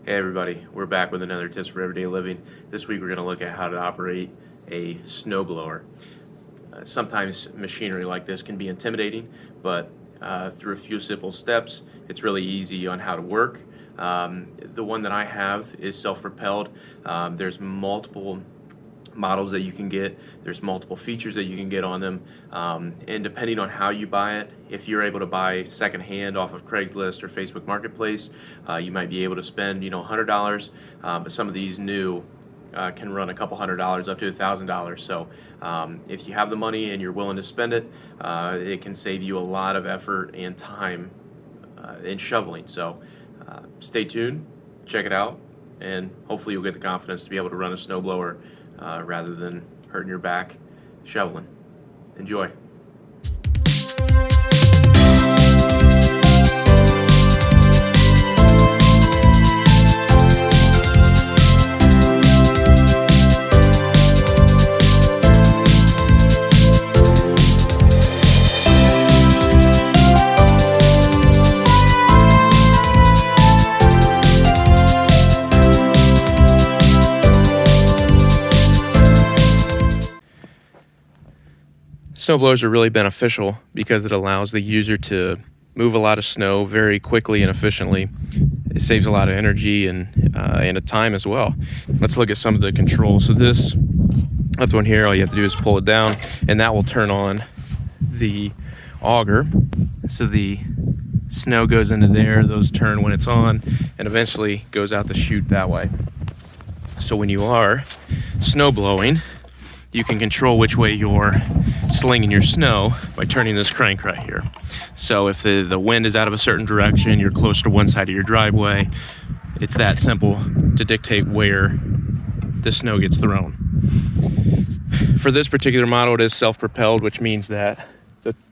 Hey everybody, we're back with another Tips for Everyday Living. This week we're going to look at how to operate a snowblower. Sometimes machinery like this can be intimidating, but through a few simple steps, it's really easy on how to work. The one that I have is self-propelled. There's multiple models that you can get. There's multiple features that you can get on them, and depending on how you buy it, if you're able to buy secondhand off of Craigslist or Facebook Marketplace, you might be able to spend $100, but some of these new can run a couple $100 up to $1,000. So if you have the money and you're willing to spend it, it can save you a lot of effort and time in shoveling. So stay tuned, check it out, and hopefully you'll get the confidence to be able to run a snowblower rather than hurting your back shoveling. Enjoy. Snowblowers are really beneficial because it allows the user to move a lot of snow very quickly and efficiently. It saves a lot of energy and a time as well. Let's look at some of the controls. So this left one here, all you have to do is pull it down, and that will turn on the auger. So the snow goes into there, those turn when it's on, and eventually goes out the chute that way. So when you are snow blowing, you can control which way you're slinging your snow by turning this crank right here. So if the wind is out of a certain direction, you're close to one side of your driveway, it's that simple to dictate where the snow gets thrown. For this particular model, it is self-propelled, which means that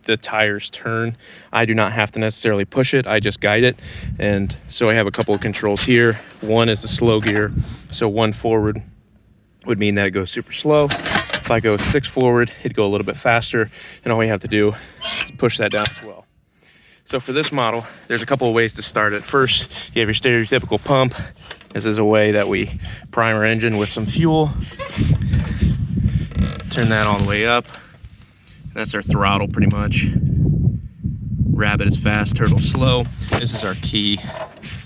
the tires turn. I do not have to necessarily push it, I just guide it. And so I have a couple of controls here. One is the slow gear. So 1 forward would mean that it goes super slow. If I go 6 forward, it'd go a little bit faster, and all we have to do is push that down as well. So for this model, there's a couple of ways to start it. First, you have your stereotypical pump. This is a way that we prime our engine with some fuel. Turn that all the way up. That's our throttle pretty much. Rabbit is fast, turtle slow. This is our key,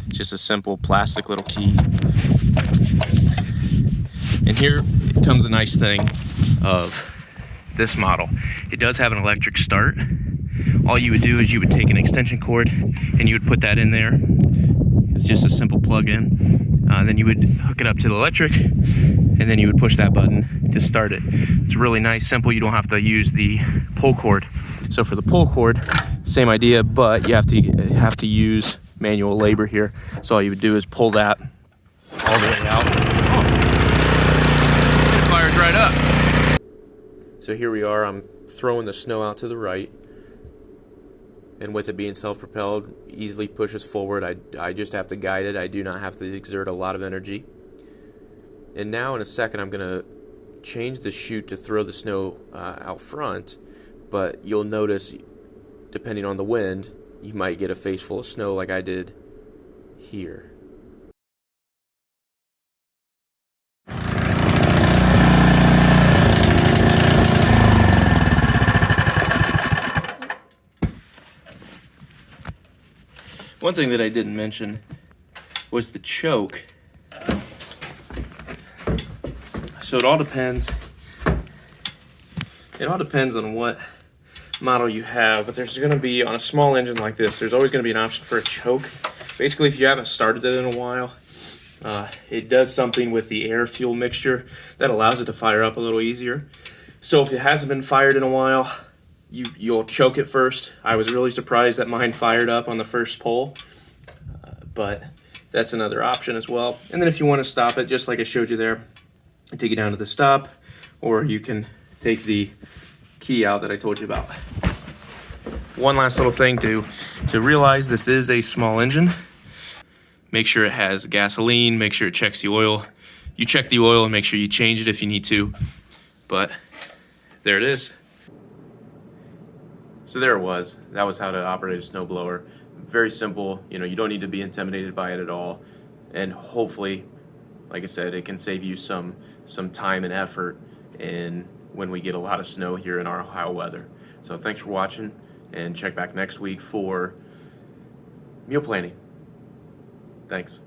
just a simple plastic little key. And here comes the nice thing of this model. It does have an electric start. All you would do is you would take an extension cord and you would put that in there. It's just a simple plug-in. Then you would hook it up to the electric, and then you would push that button to start it. It's really nice, simple. You don't have to use the pull cord. So for the pull cord, same idea, but you have to use manual labor here. So all you would do is pull that all the way out. It fires right up. So here we are. I'm throwing the snow out to the right, and with it being self-propelled, easily pushes forward. I just have to guide it. I do not have to exert a lot of energy. And now in a second, I'm going to change the chute to throw the snow out front, but you'll notice, depending on the wind, you might get a face full of snow like I did here. One thing that I didn't mention was the choke. So it all depends on what model you have, but there's going to be, on a small engine like this, there's always going to be an option for a choke. Basically, if you haven't started it in a while, it does something with the air-fuel mixture that allows it to fire up a little easier. So if it hasn't been fired in a while, you'll choke it first. I was really surprised that mine fired up on the first pull, but that's another option as well. And then if you want to stop it, just like I showed you there, take it down to the stop, or you can take the key out that I told you about. One last little thing to realize, this is a small engine. Make sure it has gasoline, make sure it checks the oil. You check the oil and make sure you change it if you need to, but there it is. So there it was. That was how to operate a snowblower. Very simple. You don't need to be intimidated by it at all. and hopefully, like I said, it can save you some time and effort in when we get a lot of snow here in our Ohio weather. So thanks for watching, and check back next week for meal planning. Thanks.